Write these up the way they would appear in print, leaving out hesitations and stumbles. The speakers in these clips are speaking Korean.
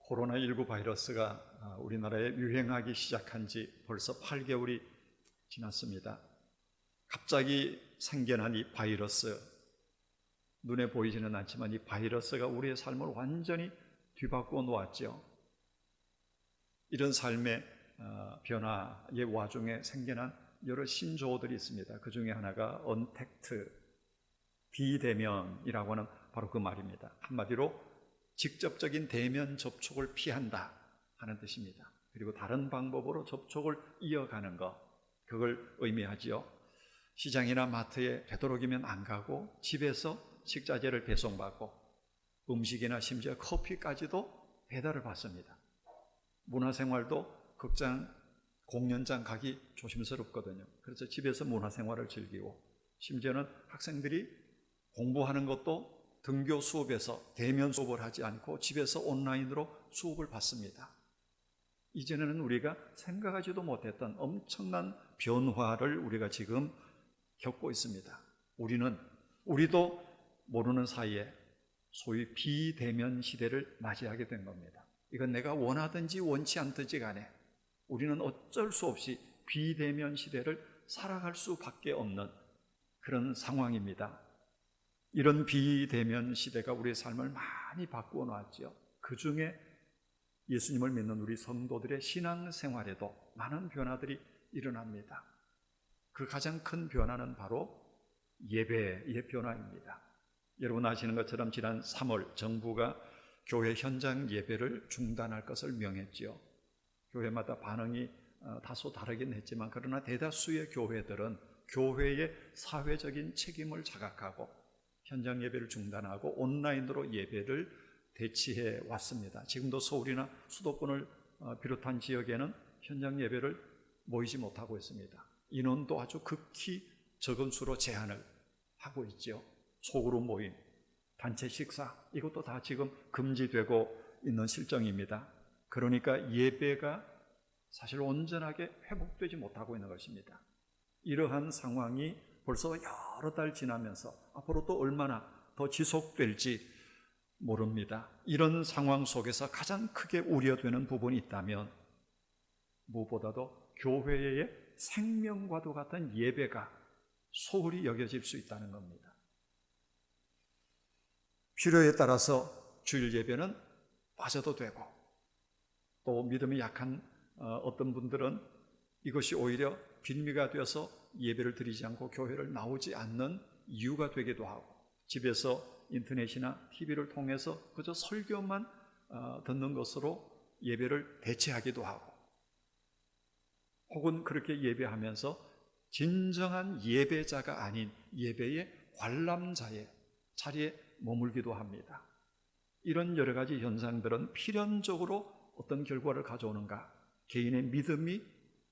코로나19 바이러스가 우리나라에 유행하기 시작한 지 벌써 8개월이 지났습니다. 갑자기 생겨난 이 바이러스, 눈에 보이지는 않지만 이 바이러스가 우리의 삶을 완전히 뒤바꾸어 놓았죠. 이런 삶의 변화의 와중에 생겨난 여러 신조어들이 있습니다. 그 중에 하나가 언택트, 비대면이라고 하는 바로 그 말입니다. 한마디로 직접적인 대면 접촉을 피한다 하는 뜻입니다. 그리고 다른 방법으로 접촉을 이어가는 것, 그걸 의미하지요. 시장이나 마트에 되도록이면 안 가고 집에서 식자재를 배송받고 음식이나 심지어 커피까지도 배달을 받습니다. 문화생활도 극장, 공연장 가기 조심스럽거든요. 그래서 집에서 문화생활을 즐기고, 심지어는 학생들이 공부하는 것도 등교 수업에서 대면 수업을 하지 않고 집에서 온라인으로 수업을 받습니다. 이전에는 우리가 생각하지도 못했던 엄청난 변화를 우리가 지금 겪고 있습니다. 우리도 모르는 사이에 소위 비대면 시대를 맞이하게 된 겁니다. 이건 내가 원하든지 원치 않든지 간에 우리는 어쩔 수 없이 비대면 시대를 살아갈 수밖에 없는 그런 상황입니다. 이런 비대면 시대가 우리의 삶을 많이 바꾸어 놓았죠. 그 중에 예수님을 믿는 우리 성도들의 신앙생활에도 많은 변화들이 일어납니다. 그 가장 큰 변화는 바로 예배의 변화입니다. 여러분 아시는 것처럼 지난 3월 정부가 교회 현장 예배를 중단할 것을 명했지요. 교회마다 반응이 다소 다르긴 했지만, 그러나 대다수의 교회들은 교회의 사회적인 책임을 자각하고 현장 예배를 중단하고 온라인으로 예배를 대치해 왔습니다. 지금도 서울이나 수도권을 비롯한 지역에는 현장 예배를 모이지 못하고 있습니다. 인원도 아주 극히 적은 수로 제한을 하고 있죠. 소그룹 모임, 단체 식사, 이것도 다 지금 금지되고 있는 실정입니다. 그러니까 예배가 사실 온전하게 회복되지 못하고 있는 것입니다. 이러한 상황이 벌써 여러 달 지나면서 앞으로 또 얼마나 더 지속될지 모릅니다. 이런 상황 속에서 가장 크게 우려되는 부분이 있다면 무엇보다도 교회의 생명과도 같은 예배가 소홀히 여겨질 수 있다는 겁니다. 필요에 따라서 주일 예배는 빠져도 되고, 또 믿음이 약한 어떤 분들은 이것이 오히려 빌미가 되어서 예배를 드리지 않고 교회를 나오지 않는 이유가 되기도 하고, 집에서 인터넷이나 TV를 통해서 그저 설교만 듣는 것으로 예배를 대체하기도 하고, 혹은 그렇게 예배하면서 진정한 예배자가 아닌 예배의 관람자의 자리에 머물기도 합니다. 이런 여러 가지 현상들은 필연적으로 어떤 결과를 가져오는가? 개인의 믿음이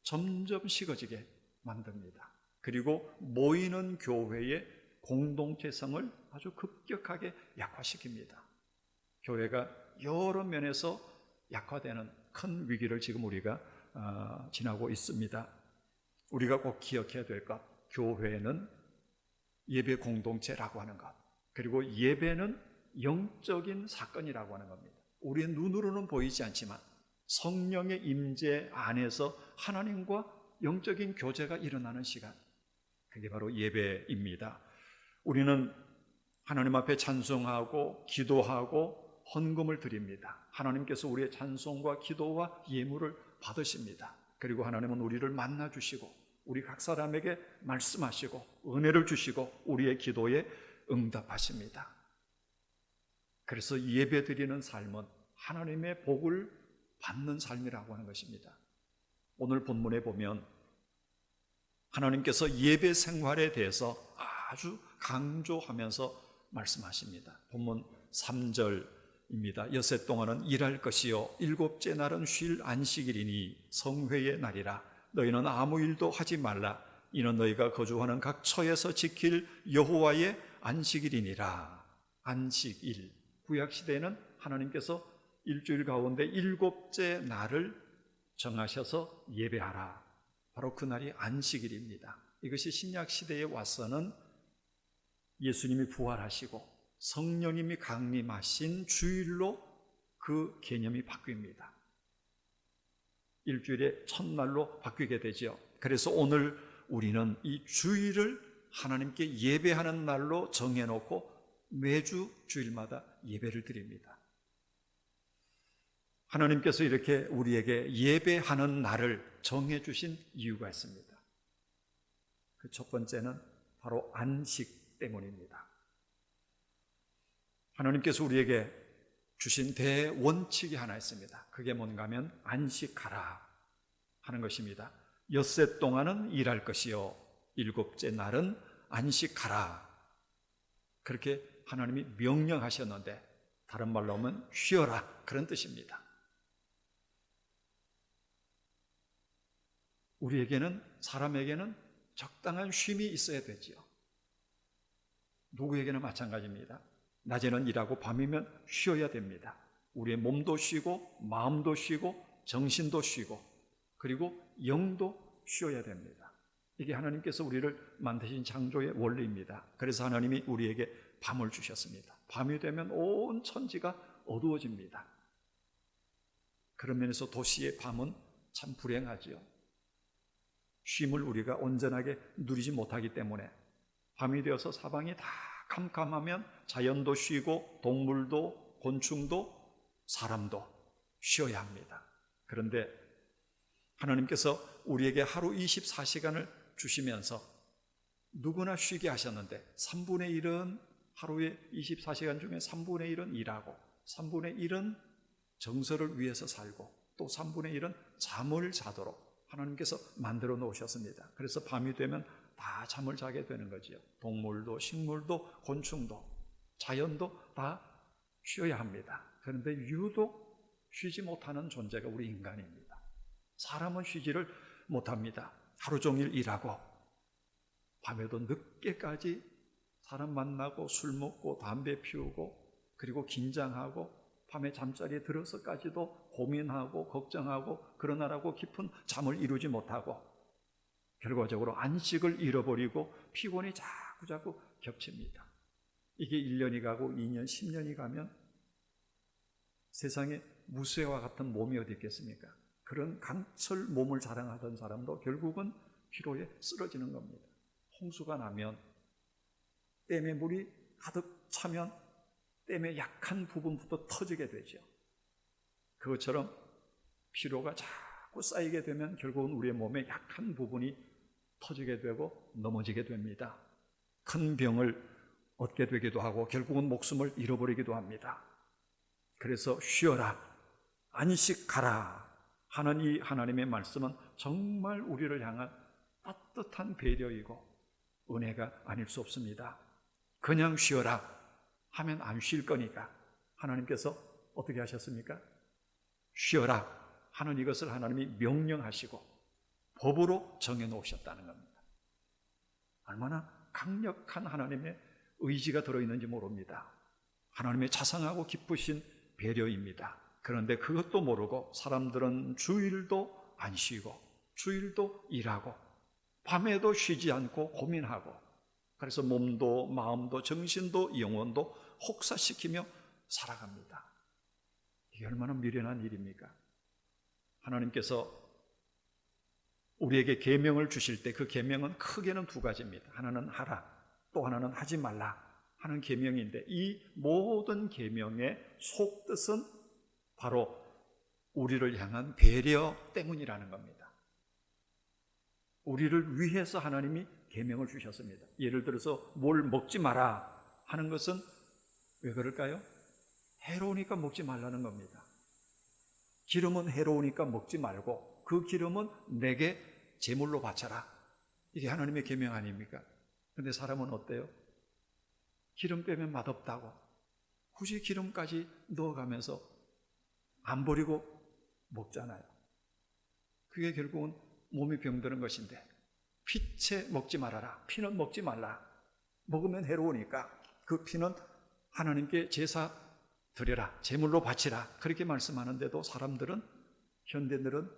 점점 식어지게 만듭니다. 그리고 모이는 교회의 공동체성을 아주 급격하게 약화시킵니다. 교회가 여러 면에서 약화되는 큰 위기를 지금 우리가 지나고 있습니다. 우리가 꼭 기억해야 될 것, 교회는 예배 공동체라고 하는 것, 그리고 예배는 영적인 사건이라고 하는 겁니다. 우리의 눈으로는 보이지 않지만 성령의 임재 안에서 하나님과 영적인 교제가 일어나는 시간, 그게 바로 예배입니다. 우리는 하나님 앞에 찬송하고 기도하고 헌금을 드립니다. 하나님께서 우리의 찬송과 기도와 예물을 받으십니다. 그리고 하나님은 우리를 만나 주시고 우리 각 사람에게 말씀하시고 은혜를 주시고 우리의 기도에 응답하십니다. 그래서 예배드리는 삶은 하나님의 복을 받는 삶이라고 하는 것입니다. 오늘 본문에 보면 하나님께서 예배 생활에 대해서 아주 강조하면서 말씀하십니다. 본문 3절입니다. 엿새 동안은 일할 것이요 일곱째 날은 쉴 안식일이니 성회의 날이라. 너희는 아무 일도 하지 말라. 이는 너희가 거주하는 각 처에서 지킬 여호와의 안식일이니라. 안식일, 구약시대에는 하나님께서 일주일 가운데 일곱째 날을 정하셔서 예배하라. 바로 그날이 안식일입니다. 이것이 신약시대에 와서는 예수님이 부활하시고 성령님이 강림하신 주일로 그 개념이 바뀝니다. 일주일의 첫날로 바뀌게 되죠. 그래서 오늘 우리는 이 주일을 하나님께 예배하는 날로 정해놓고 매주 주일마다 예배를 드립니다. 하나님께서 이렇게 우리에게 예배하는 날을 정해주신 이유가 있습니다. 그 첫 번째는 바로 안식 때문입니다. 하나님께서 우리에게 주신 대원칙이 하나 있습니다. 그게 뭔가 하면 안식하라 하는 것입니다. 엿새 동안은 일할 것이요 일곱째 날은 안식하라. 그렇게 하나님이 명령하셨는데 다른 말로 하면 쉬어라 그런 뜻입니다. 우리에게는 사람에게는 적당한 쉼이 있어야 되지요. 누구에게나 마찬가지입니다. 낮에는 일하고 밤이면 쉬어야 됩니다. 우리의 몸도 쉬고 마음도 쉬고 정신도 쉬고 그리고 영도 쉬어야 됩니다. 이게 하나님께서 우리를 만드신 창조의 원리입니다. 그래서 하나님이 우리에게 밤을 주셨습니다. 밤이 되면 온 천지가 어두워집니다. 그런 면에서 도시의 밤은 참 불행하지요. 쉼을 우리가 온전하게 누리지 못하기 때문에 밤이 되어서 사방이 다 캄캄하면 자연도 쉬고 동물도 곤충도 사람도 쉬어야 합니다. 그런데 하나님께서 우리에게 하루 24시간을 주시면서 누구나 쉬게 하셨는데 3분의 1은 하루에 24시간 중에 3분의 1은 일하고 3분의 1은 정서를 위해서 살고 또 3분의 1은 잠을 자도록 하나님께서 만들어 놓으셨습니다. 그래서 밤이 되면 다 잠을 자게 되는 거지요. 동물도 식물도 곤충도 자연도 다 쉬어야 합니다. 그런데 유독 쉬지 못하는 존재가 우리 인간입니다. 사람은 쉬지를 못합니다. 하루 종일 일하고 밤에도 늦게까지 사람 만나고 술 먹고 담배 피우고 그리고 긴장하고 밤에 잠자리에 들어서까지도 고민하고 걱정하고 그러느라고 깊은 잠을 이루지 못하고 결과적으로 안식을 잃어버리고 피곤이 자꾸자꾸 겹칩니다. 이게 1년이 가고 2년, 10년이 가면 세상에 무쇠와 같은 몸이 어디 있겠습니까? 그런 강철 몸을 자랑하던 사람도 결국은 피로에 쓰러지는 겁니다. 홍수가 나면 댐에 물이 가득 차면 댐의 약한 부분부터 터지게 되죠. 그것처럼 피로가 자꾸 쌓이게 되면 결국은 우리의 몸의 약한 부분이 터지게 되고 넘어지게 됩니다. 큰 병을 얻게 되기도 하고 결국은 목숨을 잃어버리기도 합니다. 그래서 쉬어라, 안식하라 하는 이 하나님의 말씀은 정말 우리를 향한 따뜻한 배려이고 은혜가 아닐 수 없습니다. 그냥 쉬어라 하면 안 쉴 거니까 하나님께서 어떻게 하셨습니까? 쉬어라 하는 이것을 하나님이 명령하시고 법으로 정해놓으셨다는 겁니다. 얼마나 강력한 하나님의 의지가 들어있는지 모릅니다. 하나님의 자상하고 기쁘신 배려입니다. 그런데 그것도 모르고 사람들은 주일도 안 쉬고 주일도 일하고 밤에도 쉬지 않고 고민하고 그래서 몸도 마음도 정신도 영혼도 혹사시키며 살아갑니다. 이게 얼마나 미련한 일입니까? 하나님께서 우리에게 계명을 주실 때 그 계명은 크게는 두 가지입니다. 하나는 하라, 또 하나는 하지 말라 하는 계명인데 이 모든 계명의 속뜻은 바로 우리를 향한 배려 때문이라는 겁니다. 우리를 위해서 하나님이 계명을 주셨습니다. 예를 들어서 뭘 먹지 마라 하는 것은 왜 그럴까요? 해로우니까 먹지 말라는 겁니다. 기름은 해로우니까 먹지 말고 그 기름은 내게 제물로 바쳐라. 이게 하나님의 계명 아닙니까? 그런데 사람은 어때요? 기름 빼면 맛없다고 굳이 기름까지 넣어가면서 안 버리고 먹잖아요. 그게 결국은 몸이 병드는 것인데 피채 먹지 말아라. 피는 먹지 말라. 먹으면 해로우니까 그 피는 하나님께 제사 드려라. 제물로 바치라. 그렇게 말씀하는데도 사람들은 현대인들은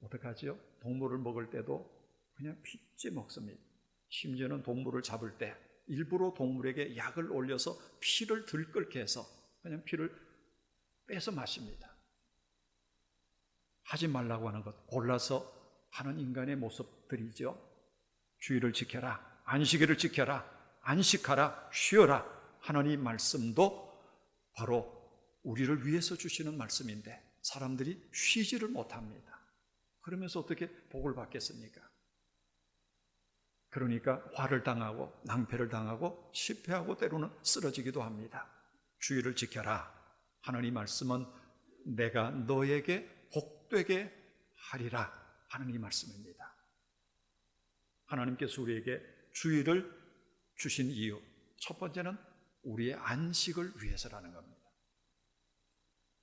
어떡하지요? 동물을 먹을 때도 그냥 피째 먹습니다. 심지어는 동물을 잡을 때 일부러 동물에게 약을 올려서 피를 들끓게 해서 그냥 피를 빼서 마십니다. 하지 말라고 하는 것 골라서 하는 인간의 모습들이죠. 주의를 지켜라, 안식일을 지켜라, 안식하라, 쉬어라 하는 이 말씀도 바로 우리를 위해서 주시는 말씀인데 사람들이 쉬지를 못합니다. 그러면서 어떻게 복을 받겠습니까? 그러니까 화를 당하고 낭패를 당하고 실패하고 때로는 쓰러지기도 합니다. 주의를 지켜라 하는 이 말씀은 내가 너에게 복되게 하리라 하는 이 말씀입니다. 하나님께서 우리에게 주의를 주신 이유, 첫 번째는 우리의 안식을 위해서라는 겁니다.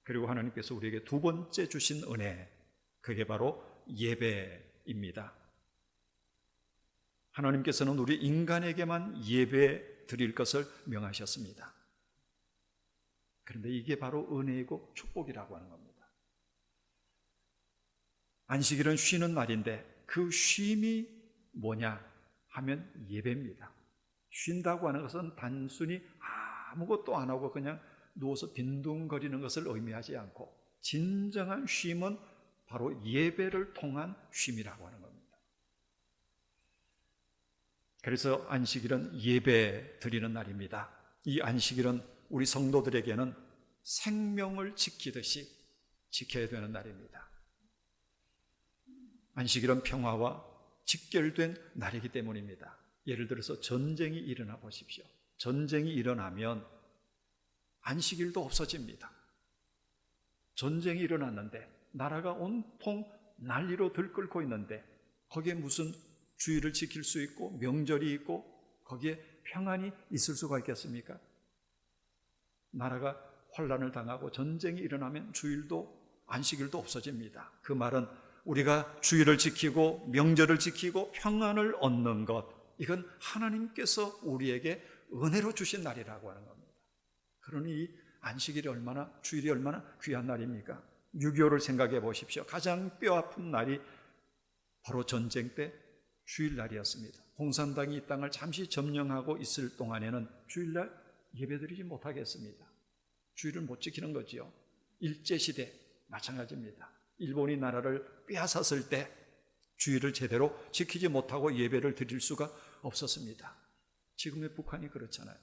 그리고 하나님께서 우리에게 두 번째 주신 은혜, 그게 바로 예배입니다. 하나님께서는 우리 인간에게만 예배 드릴 것을 명하셨습니다. 그런데 이게 바로 은혜이고 축복이라고 하는 겁니다. 안식일은 쉬는 날인데 그 쉼이 뭐냐 하면 예배입니다. 쉰다고 하는 것은 단순히 아무것도 안 하고 그냥 누워서 빈둥거리는 것을 의미하지 않고 진정한 쉼은 바로 예배를 통한 쉼이라고 하는 겁니다. 그래서 안식일은 예배 드리는 날입니다. 이 안식일은 우리 성도들에게는 생명을 지키듯이 지켜야 되는 날입니다. 안식일은 평화와 직결된 날이기 때문입니다. 예를 들어서 전쟁이 일어나 보십시오. 전쟁이 일어나면 안식일도 없어집니다. 전쟁이 일어났는데 나라가 온통 난리로 들끓고 있는데 거기에 무슨 주의를 지킬 수 있고 명절이 있고 거기에 평안이 있을 수가 있겠습니까? 나라가 환란을 당하고 전쟁이 일어나면 주일도 안식일도 없어집니다. 그 말은 우리가 주의를 지키고 명절을 지키고 평안을 얻는 것, 이건 하나님께서 우리에게 은혜로 주신 날이라고 하는 겁니다. 그러니 이 안식일이 얼마나, 주일이 얼마나 귀한 날입니까? 6.25를 생각해 보십시오. 가장 뼈아픈 날이 바로 전쟁 때 주일날이었습니다. 공산당이 이 땅을 잠시 점령하고 있을 동안에는 주일날 예배드리지 못하겠습니다. 주일을 못 지키는 거지요. 일제시대 마찬가지입니다. 일본이 나라를 빼앗았을 때 주일을 제대로 지키지 못하고 예배를 드릴 수가 없었습니다. 지금의 북한이 그렇잖아요.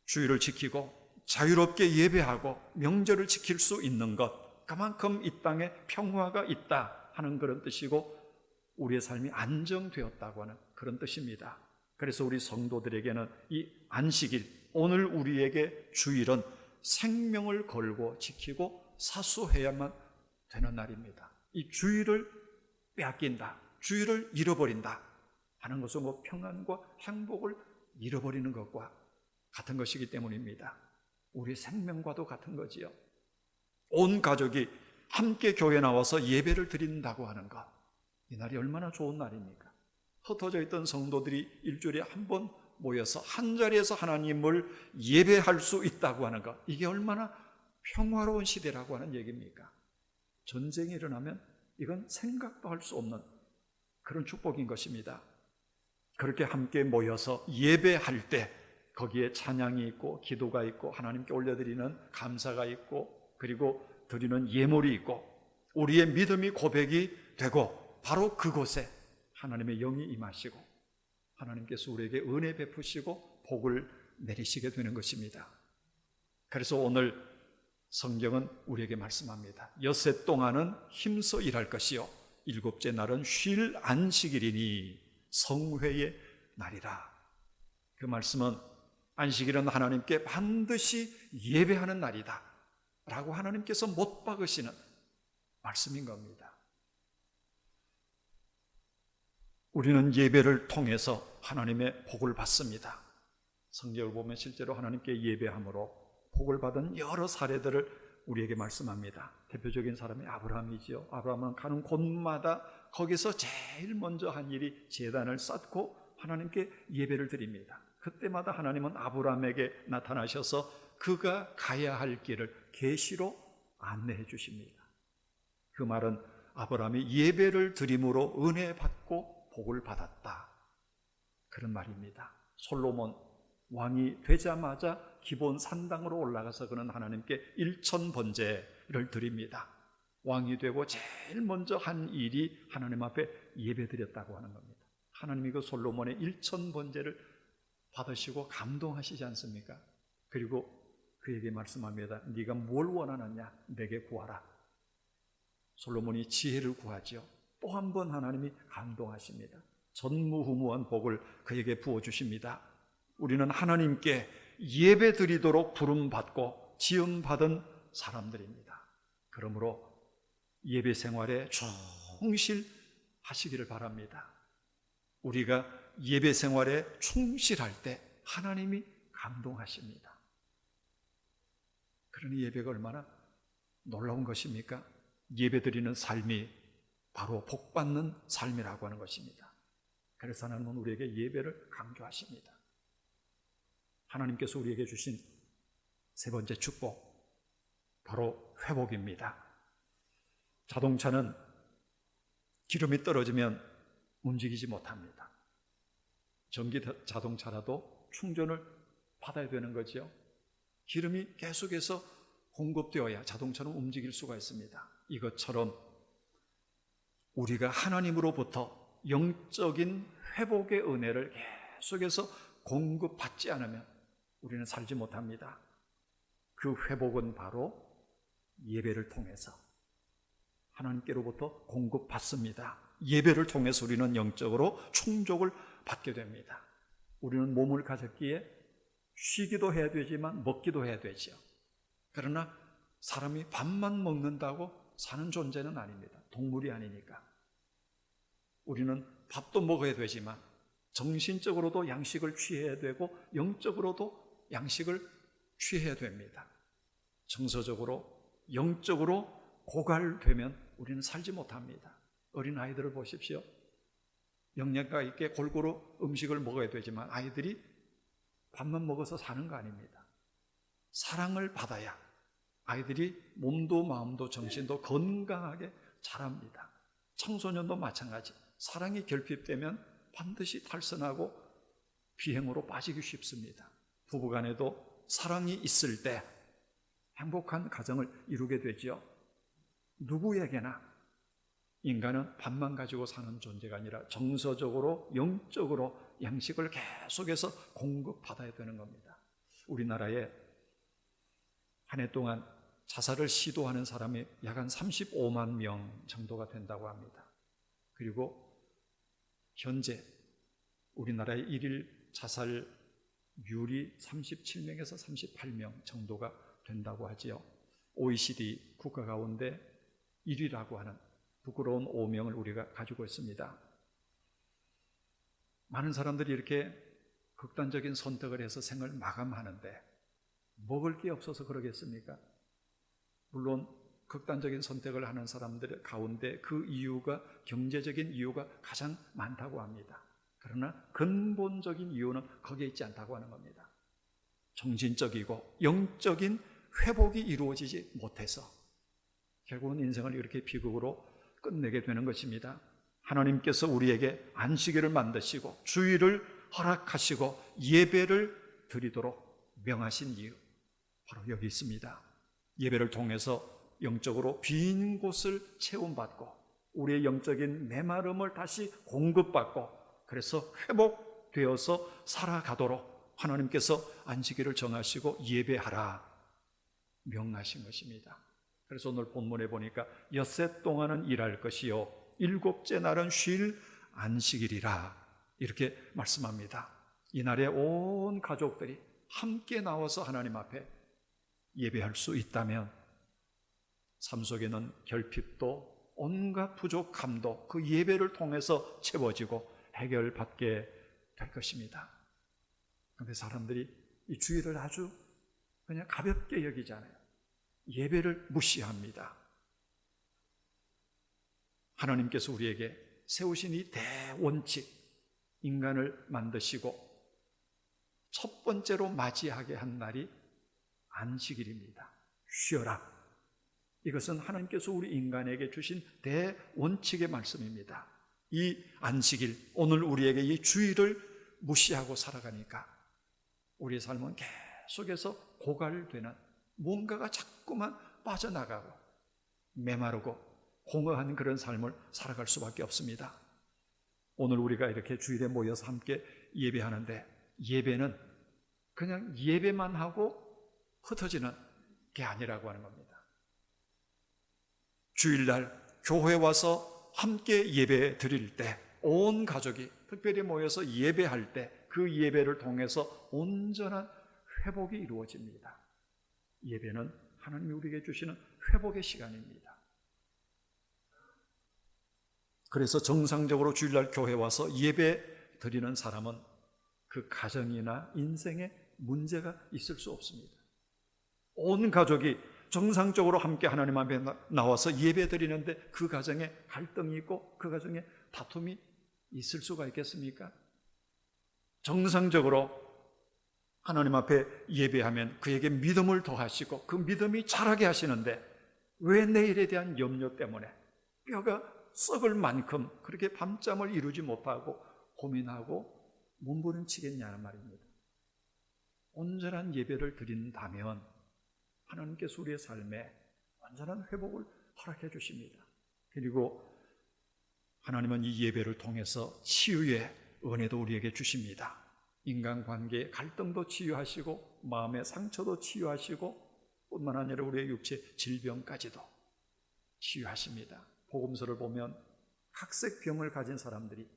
주일을 지키고 자유롭게 예배하고 명절을 지킬 수 있는 것, 그만큼 이 땅에 평화가 있다 하는 그런 뜻이고 우리의 삶이 안정되었다고 하는 그런 뜻입니다. 그래서 우리 성도들에게는 이 안식일, 오늘 우리에게 주일은 생명을 걸고 지키고 사수해야만 되는 날입니다. 이 주일을 빼앗긴다, 주일을 잃어버린다 하는 것은 뭐 평안과 행복을 잃어버리는 것과 같은 것이기 때문입니다. 우리 생명과도 같은 거지요. 온 가족이 함께 교회 나와서 예배를 드린다고 하는 것, 이 날이 얼마나 좋은 날입니까? 흩어져 있던 성도들이 일주일에 한 번 모여서 한 자리에서 하나님을 예배할 수 있다고 하는 것, 이게 얼마나 평화로운 시대라고 하는 얘기입니까? 전쟁이 일어나면 이건 생각도 할 수 없는 그런 축복인 것입니다. 그렇게 함께 모여서 예배할 때 거기에 찬양이 있고 기도가 있고 하나님께 올려드리는 감사가 있고 그리고 드리는 예물이 있고 우리의 믿음이 고백이 되고 바로 그곳에 하나님의 영이 임하시고 하나님께서 우리에게 은혜 베푸시고 복을 내리시게 되는 것입니다. 그래서 오늘 성경은 우리에게 말씀합니다. 엿새 동안은 힘써 일할 것이요 일곱째 날은 쉴 안식일이니 성회의 날이라. 그 말씀은 안식일은 하나님께 반드시 예배하는 날이다 라고 하나님께서 못 박으시는 말씀인 겁니다. 우리는 예배를 통해서 하나님의 복을 받습니다. 성경을 보면 실제로 하나님께 예배함으로 복을 받은 여러 사례들을 우리에게 말씀합니다. 대표적인 사람이 아브라함이지요. 아브라함은 가는 곳마다 거기서 제일 먼저 한 일이 제단을 쌓고 하나님께 예배를 드립니다. 그때마다 하나님은 아브라함에게 나타나셔서 그가 가야 할 길을 계시로 안내해 주십니다. 그 말은 아브라함이 예배를 드림으로 은혜 받고 복을 받았다, 그런 말입니다. 솔로몬 왕이 되자마자 기본 산당으로 올라가서 그는 하나님께 일천번제를 드립니다. 왕이 되고 제일 먼저 한 일이 하나님 앞에 예배드렸다고 하는 겁니다. 하나님이 그 솔로몬의 일천번제를 받으시고 감동하시지 않습니까? 그리고 그에게 말씀합니다. 네가 뭘 원하느냐? 내게 구하라. 솔로몬이 지혜를 구하지요. 또 한 번 하나님이 감동하십니다. 전무후무한 복을 그에게 부어주십니다. 우리는 하나님께 예배 드리도록 부름받고 지음받은 사람들입니다. 그러므로 예배 생활에 충실하시기를 바랍니다. 우리가 예배 생활에 충실할 때 하나님이 감동하십니다. 그러니 예배가 얼마나 놀라운 것입니까? 예배 드리는 삶이 바로 복받는 삶이라고 하는 것입니다. 그래서 하나님은 우리에게 예배를 강조하십니다. 하나님께서 우리에게 주신 세 번째 축복, 바로 회복입니다. 자동차는 기름이 떨어지면 움직이지 못합니다. 전기 자동차라도 충전을 받아야 되는 거죠. 기름이 계속해서 공급되어야 자동차는 움직일 수가 있습니다. 이것처럼 우리가 하나님으로부터 영적인 회복의 은혜를 계속해서 공급받지 않으면 우리는 살지 못합니다. 그 회복은 바로 예배를 통해서 하나님께로부터 공급받습니다. 예배를 통해서 우리는 영적으로 충족을 받게 됩니다. 우리는 몸을 가졌기에 쉬기도 해야 되지만 먹기도 해야 되죠. 그러나 사람이 밥만 먹는다고 사는 존재는 아닙니다. 동물이 아니니까. 우리는 밥도 먹어야 되지만 정신적으로도 양식을 취해야 되고 영적으로도 양식을 취해야 됩니다. 정서적으로, 영적으로 고갈되면 우리는 살지 못합니다. 어린아이들을 보십시오. 영양가 있게 골고루 음식을 먹어야 되지만 아이들이 밥만 먹어서 사는 거 아닙니다. 사랑을 받아야 아이들이 몸도 마음도 정신도 건강하게 자랍니다. 청소년도 마찬가지. 사랑이 결핍되면 반드시 탈선하고 비행으로 빠지기 쉽습니다. 부부간에도 사랑이 있을 때 행복한 가정을 이루게 되죠. 누구에게나 인간은 밥만 가지고 사는 존재가 아니라 정서적으로, 영적으로 양식을 계속해서 공급받아야 되는 겁니다. 우리나라에 한 해 동안 자살을 시도하는 사람이 약 한 35만 명 정도가 된다고 합니다. 그리고 현재 우리나라의 일일 자살률이 37명에서 38명 정도가 된다고 하지요. OECD 국가 가운데 1위라고 하는 부끄러운 오명을 우리가 가지고 있습니다. 많은 사람들이 이렇게 극단적인 선택을 해서 생을 마감하는데 먹을 게 없어서 그러겠습니까? 물론 극단적인 선택을 하는 사람들 가운데 그 이유가 경제적인 이유가 가장 많다고 합니다. 그러나 근본적인 이유는 거기에 있지 않다고 하는 겁니다. 정신적이고 영적인 회복이 이루어지지 못해서 결국은 인생을 이렇게 비극으로 끝내게 되는 것입니다. 하나님께서 우리에게 안식일을 만드시고 주일을 허락하시고 예배를 드리도록 명하신 이유, 바로 여기 있습니다. 예배를 통해서 영적으로 빈 곳을 채움받고 우리의 영적인 메마름을 다시 공급받고 그래서 회복되어서 살아가도록 하나님께서 안식일을 정하시고 예배하라 명하신 것입니다. 그래서 오늘 본문에 보니까 엿새 동안은 일할 것이요 일곱째 날은 쉴 안식일이라 이렇게 말씀합니다. 이날에 온 가족들이 함께 나와서 하나님 앞에 예배할 수 있다면 삶 속에는 결핍도 온갖 부족함도 그 예배를 통해서 채워지고 해결받게 될 것입니다. 그런데 사람들이 이 주일을 아주 그냥 가볍게 여기잖아요. 예배를 무시합니다. 하나님께서 우리에게 세우신 이 대원칙, 인간을 만드시고 첫 번째로 맞이하게 한 날이 안식일입니다. 쉬어라. 이것은 하나님께서 우리 인간에게 주신 대원칙의 말씀입니다. 이 안식일, 오늘 우리에게 이 주일을 무시하고 살아가니까 우리의 삶은 계속해서 고갈되는, 뭔가가 자꾸만 빠져나가고 메마르고 공허한 그런 삶을 살아갈 수밖에 없습니다. 오늘 우리가 이렇게 주일에 모여서 함께 예배하는데, 예배는 그냥 예배만 하고 흩어지는 게 아니라고 하는 겁니다. 주일날 교회에 와서 함께 예배 드릴 때, 온 가족이 특별히 모여서 예배할 때 그 예배를 통해서 온전한 회복이 이루어집니다. 예배는 하나님이 우리에게 주시는 회복의 시간입니다. 그래서 정상적으로 주일날 교회에 와서 예배 드리는 사람은 그 가정이나 인생에 문제가 있을 수 없습니다. 온 가족이 정상적으로 함께 하나님 앞에 나와서 예배 드리는데 그 가정에 갈등이 있고 그 가정에 다툼이 있을 수가 있겠습니까? 정상적으로 하나님 앞에 예배하면 그에게 믿음을 더하시고 그 믿음이 자라게 하시는데, 왜 내일에 대한 염려 때문에 뼈가 썩을 만큼 그렇게 밤잠을 이루지 못하고 고민하고 몸부림치겠냐는 말입니다. 온전한 예배를 드린다면 하나님께서 우리의 삶에 완전한 회복을 허락해 주십니다. 그리고 하나님은 이 예배를 통해서 치유의 은혜도 우리에게 주십니다. 인간관계의 갈등도 치유하시고 마음의 상처도 치유하시고 뿐만 아니라 우리의 육체 질병까지도 치유하십니다. 복음서를 보면 각색 병을 가진 사람들이,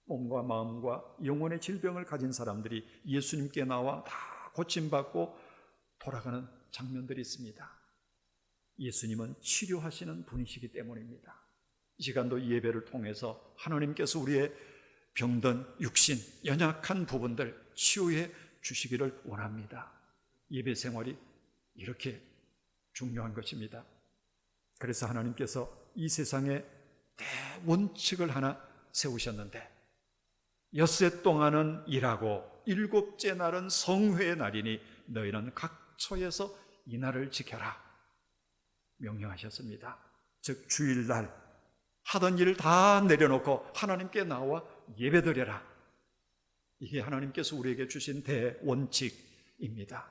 몸과 마음과 영혼의 질병을 가진 사람들이 예수님께 나와 다 고침받고 돌아가는 장면들이 있습니다. 예수님은 치료하시는 분이시기 때문입니다. 이 시간도 예배를 통해서 하나님께서 우리의 병든 육신, 연약한 부분들 치유해 주시기를 원합니다. 예배 생활이 이렇게 중요한 것입니다. 그래서 하나님께서 이 세상에 대원칙을 하나 세우셨는데, 엿새 동안은 일하고 일곱째 날은 성회의 날이니 너희는 각 처에서 이 날을 지켜라 명령하셨습니다. 즉 주일날 하던 일 다 내려놓고 하나님께 나와 예배드려라. 이게 하나님께서 우리에게 주신 대원칙입니다.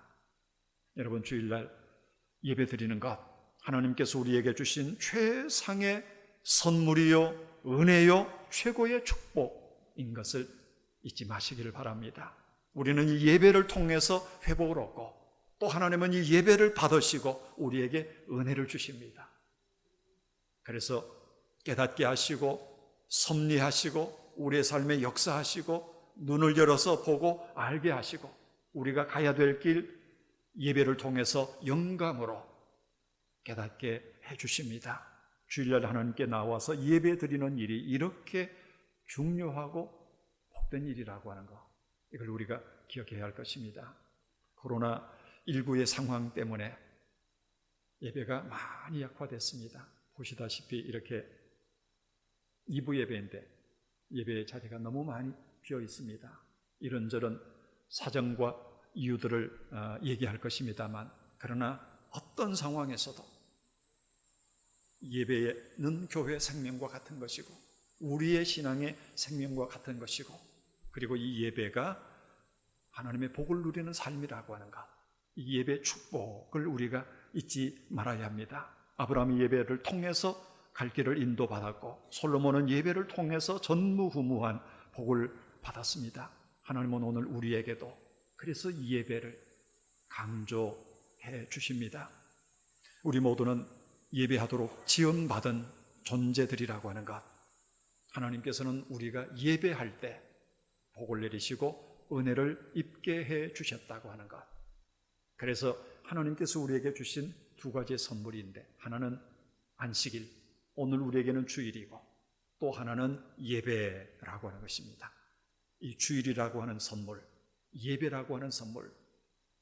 여러분, 주일날 예배드리는 것, 하나님께서 우리에게 주신 최상의 선물이요 은혜요 최고의 축복인 것을 잊지 마시기를 바랍니다. 우리는 이 예배를 통해서 회복을 얻고, 또 하나님은 이 예배를 받으시고 우리에게 은혜를 주십니다. 그래서 깨닫게 하시고 섭리하시고 우리의 삶에 역사하시고 눈을 열어서 보고 알게 하시고 우리가 가야 될 길 예배를 통해서 영감으로 깨닫게 해주십니다. 주일날 하나님께 나와서 예배 드리는 일이 이렇게 중요하고 복된 일이라고 하는 것, 이걸 우리가 기억해야 할 것입니다. 코로나19의 상황 때문에 예배가 많이 약화됐습니다. 보시다시피 이렇게 2부 예배인데 예배의 자리가 너무 많이 비어 있습니다. 이런저런 사정과 이유들을 얘기할 것입니다만, 그러나 어떤 상황에서도 예배는 교회의 생명과 같은 것이고 우리의 신앙의 생명과 같은 것이고, 그리고 이 예배가 하나님의 복을 누리는 삶이라고 하는 것, 이 예배의 축복을 우리가 잊지 말아야 합니다. 아브라함이 예배를 통해서 갈 길을 인도받았고 솔로몬은 예배를 통해서 전무후무한 복을 받았습니다. 하나님은 오늘 우리에게도 그래서 이 예배를 강조해 주십니다. 우리 모두는 예배하도록 지음받은 존재들이라고 하는 것, 하나님께서는 우리가 예배할 때 복을 내리시고 은혜를 입게 해 주셨다고 하는 것, 그래서 하나님께서 우리에게 주신 두 가지의 선물인데, 하나는 안식일, 오늘 우리에게는 주일이고 또 하나는 예배라고 하는 것입니다. 이 주일이라고 하는 선물, 예배라고 하는 선물,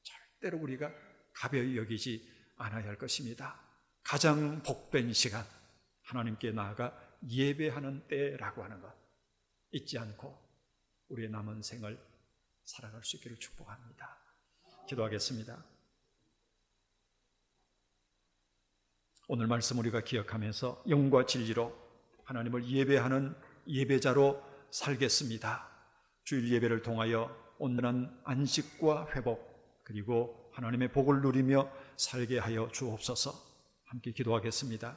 절대로 우리가 가벼이 여기지 않아야 할 것입니다. 가장 복된 시간, 하나님께 나아가 예배하는 때라고 하는 것 잊지 않고 우리의 남은 생을 살아갈 수 있기를 축복합니다. 기도하겠습니다. 오늘 말씀 우리가 기억하면서 영과 진리로 하나님을 예배하는 예배자로 살겠습니다. 주일 예배를 통하여 온전한 안식과 회복, 그리고 하나님의 복을 누리며 살게 하여 주옵소서. 함께 기도하겠습니다.